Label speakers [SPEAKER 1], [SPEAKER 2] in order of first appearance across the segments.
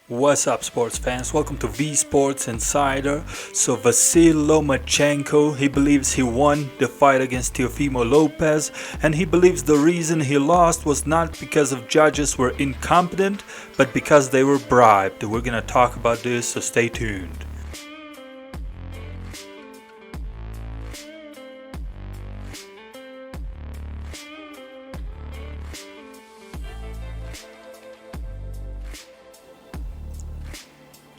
[SPEAKER 1] What's up, sports fans? Welcome to Sports Insider. So Vasyl Lomachenko, he believes he won the fight against Teofimo Lopez, and he believes the reason he lost was not because of judges were incompetent, but because they were bribed. We're gonna talk about this, so stay tuned.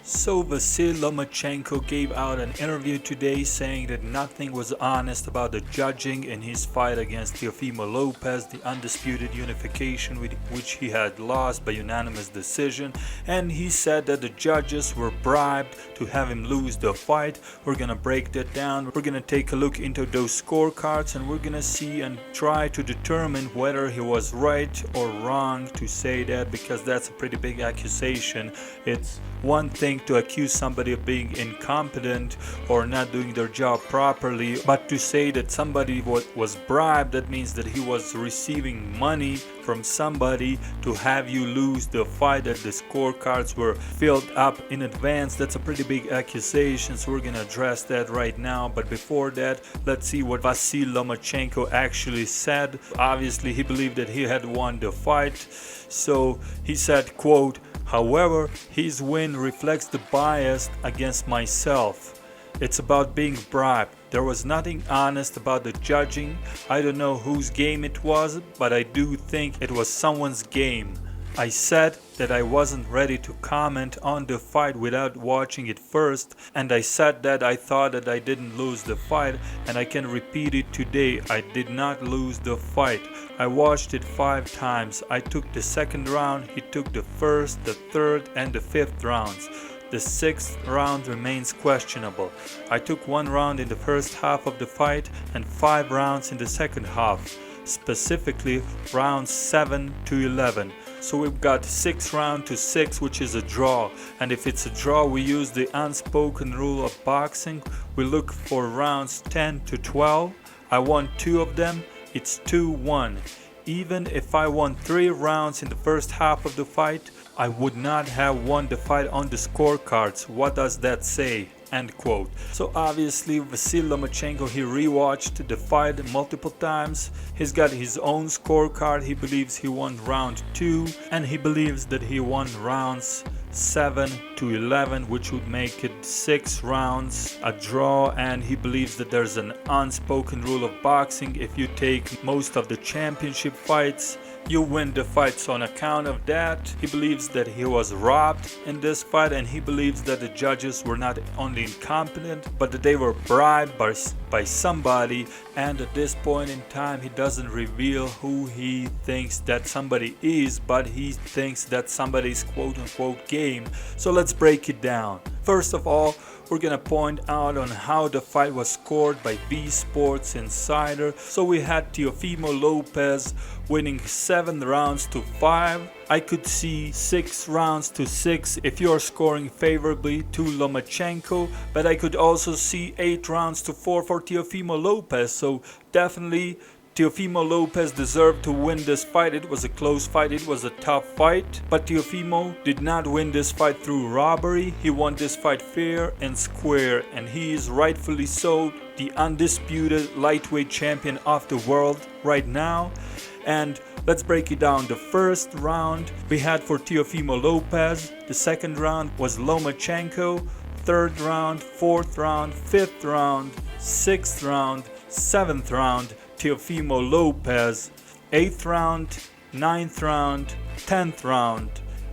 [SPEAKER 1] So Vasyl Lomachenko gave out an interview today saying that nothing was honest about the judging in his fight against Teofimo Lopez, the undisputed unification which he had lost by unanimous decision, and he said that the judges were bribed to have him lose the fight. We're gonna break that down. We're gonna take a look into those scorecards, and we're gonna see and try to determine whether he was right or wrong to say that, because that's a pretty big accusation. It's one thing to accuse somebody of being incompetent or not doing their job properly, but to say that somebody was bribed, that means that he was receiving money from somebody to have you lose the fight, that the scorecards were filled up in advance. That's a pretty big accusation, so we're gonna address that right now. But before that, let's see what Vasyl Lomachenko actually said. Obviously, he believed that he had won the fight, so he said, quote, "However, his win reflects the bias against myself. It's about being bribed. There was nothing honest about the judging. I don't know whose game it was, but I do think it was someone's game. I said that I wasn't ready to comment on the fight without watching it first, and I said that I thought that I didn't lose the fight, and I can repeat it today. I did not lose the fight. I watched it 5 times. I took the second round, he took the first, the third, and the 5th rounds. The 6th round remains questionable. I took 1 round in the first half of the fight and 5 rounds in the second half, specifically rounds 7 to 11. So we've got 6 round to 6, which is a draw. And if it's a draw, we use the unspoken rule of boxing. We look for rounds 10 to 12. I won 2 of them. It's 2-1. Even if I won 3 rounds in the first half of the fight, I would not have won the fight on the scorecards. What does that say?" End quote. So obviously Vasyl Lomachenko, he rewatched the fight multiple times. He's got his own scorecard. He believes he won round 2, and he believes that he won rounds 7 to 11, which would make it 6 rounds, a draw. And he believes that there's an unspoken rule of boxing. If you take most of the championship fights, you win the fight. So on account of that, he believes that he was robbed in this fight, and he believes that the judges were not only incompetent, but that they were bribed by somebody. And at this point in time, he doesn't reveal who he thinks that somebody is, but he thinks that somebody's quote-unquote game. So let's break it down. First of all, we're gonna point out on how the fight was scored by Sports Insider. So we had Teofimo Lopez winning 7 rounds to 5. I could see 6 rounds to 6 if you're scoring favorably to Lomachenko, but I could also see 8 rounds to 4 for Teofimo Lopez. So definitely Teofimo Lopez deserved to win this fight. It was a close fight, it was a tough fight, but Teofimo did not win this fight through robbery. He won this fight fair and square, and he is rightfully so the undisputed lightweight champion of the world right now. And let's break it down. The first round we had for Teofimo Lopez, the second round was Lomachenko, third round, 4th round, 5th round, 6th round, 7th round, Teofimo Lopez, 8th round, 9th round, 10th round,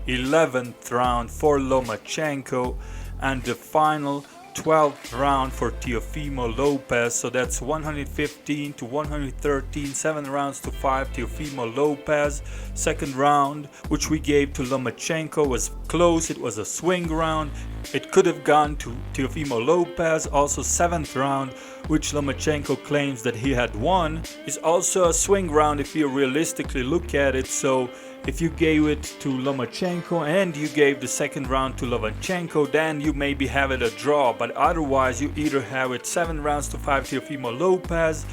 [SPEAKER 1] 11th round for Lomachenko, and the final 12th round for Teofimo Lopez. So that's 115 to 113, 7 rounds to 5 Teofimo Lopez. Second round, which we gave to Lomachenko, was close. It was a swing round. It could have gone to Teofimo Lopez. Also 7th round, which Lomachenko claims that he had won, is also a swing round if you realistically look at it. So if you gave it to Lomachenko and you gave the second round to Lomachenko, then you maybe have it a draw. But otherwise, you either have it 7 rounds to 5 Teofimo Lopez,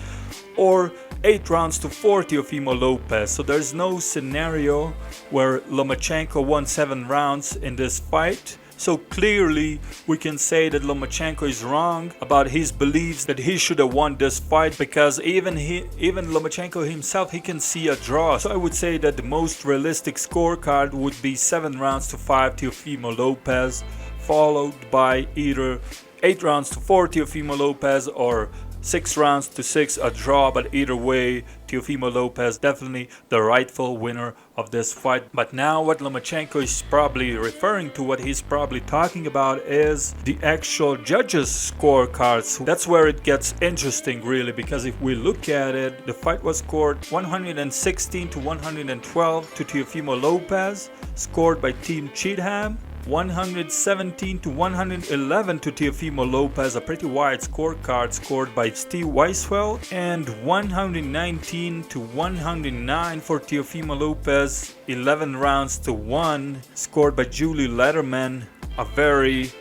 [SPEAKER 1] or 8 rounds to 4 Teofimo Lopez. So there's no scenario where Lomachenko won 7 rounds in this fight. So clearly we can say that Lomachenko is wrong about his beliefs that he should have won this fight, because even Lomachenko himself, he can see a draw. So I would say that the most realistic scorecard would be 7 rounds to 5 Teofimo Lopez, followed by either 8 rounds to 4 Teofimo Lopez or 6 rounds to 6, a draw. But either way, Teofimo Lopez definitely the rightful winner of this fight. But now what Lomachenko is probably referring to, what he's probably talking about, is the actual judges' scorecards. That's where it gets interesting really, because if we look at it, the fight was scored 116 to 112 to Teofimo Lopez, scored by Team Cheatham. 117 to 111 to Teofimo Lopez, a pretty wide scorecard scored by Steve Weisfeld, and 119 to 109 for Teofimo Lopez, 11 rounds to 1, scored by Julie Lederman. A very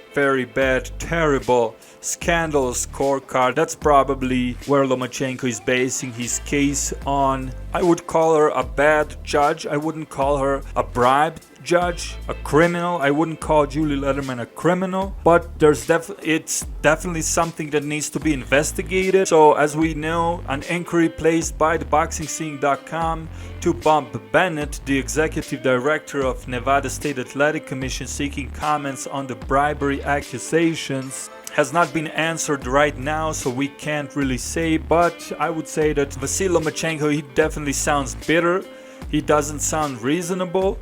[SPEAKER 1] bad, terrible, scandalous scorecard. That's probably where Lomachenko is basing his case on. I would call her a bad judge. I wouldn't call her a bribed judge, a criminal. I wouldn't call Julie Lederman a criminal, but it's definitely something that needs to be investigated. So as we know, an inquiry placed by theboxingscene.com to Bob Bennett, the executive director of Nevada State Athletic Commission, seeking comments on the bribery accusations, has not been answered right now, so we can't really say. But I would say that Vasyl Lomachenko, he definitely sounds bitter. He doesn't sound reasonable,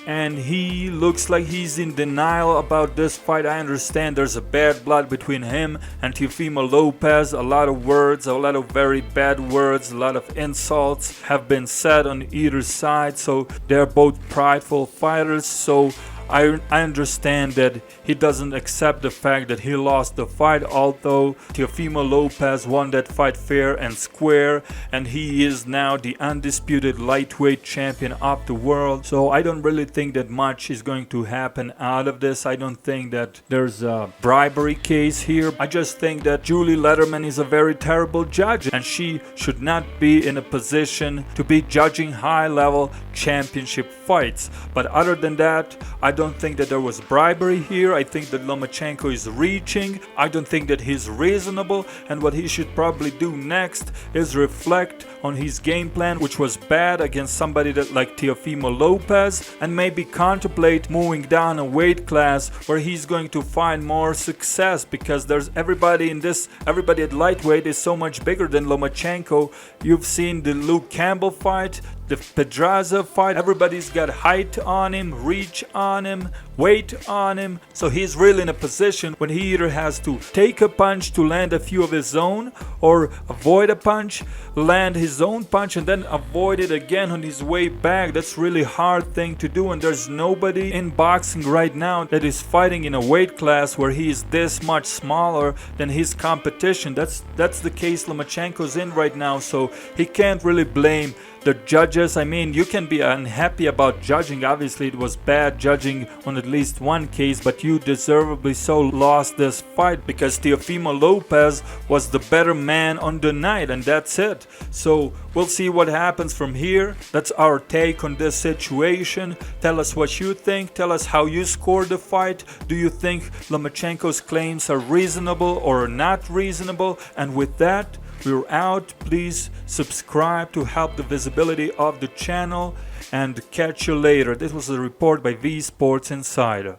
[SPEAKER 1] and he looks like he's in denial about this fight. I understand there's a bad blood between him and Teofimo Lopez. A lot of words, a lot of very bad words, a lot of insults have been said on either side. So they're both prideful fighters. So I understand that he doesn't accept the fact that he lost the fight, although Teofimo Lopez won that fight fair and square, and he is now the undisputed lightweight champion of the world. So I don't really think that much is going to happen out of this. I don't think that there's a bribery case here. I just think that Julie Lederman is a very terrible judge, and she should not be in a position to be judging high-level championship fights. But other than that, I don't think that there was bribery here. I think that Lomachenko is reaching. I don't think that he's reasonable, and what he should probably do next is reflect on his game plan, which was bad against somebody that like Teofimo Lopez, and maybe contemplate moving down a weight class where he's going to find more success, because there's everybody at lightweight is so much bigger than Lomachenko. You've seen the Luke Campbell fight, the Pedraza fight. Everybody's got height on him, reach on him, weight on him. So he's really in a position when he either has to take a punch to land a few of his own, or avoid a punch, land his own punch, and then avoid it again on his way back. That's really hard thing to do, and there's nobody in boxing right now that is fighting in a weight class where he is this much smaller than his competition. That's the case Lomachenko's in right now, so he can't really blame the judges. I mean, you can be unhappy about judging. Obviously, it was bad judging on at least one case, but you deservedly so lost this fight because Teofimo Lopez was the better man on the night, and that's it. So we'll see what happens from here. That's our take on this situation. Tell us what you think. Tell us how you scored the fight. Do you think Lomachenko's claims are reasonable or not reasonable? And with that, we're out. Please subscribe to help the visibility of the channel, and catch you later. This was a report by V Sports Insider.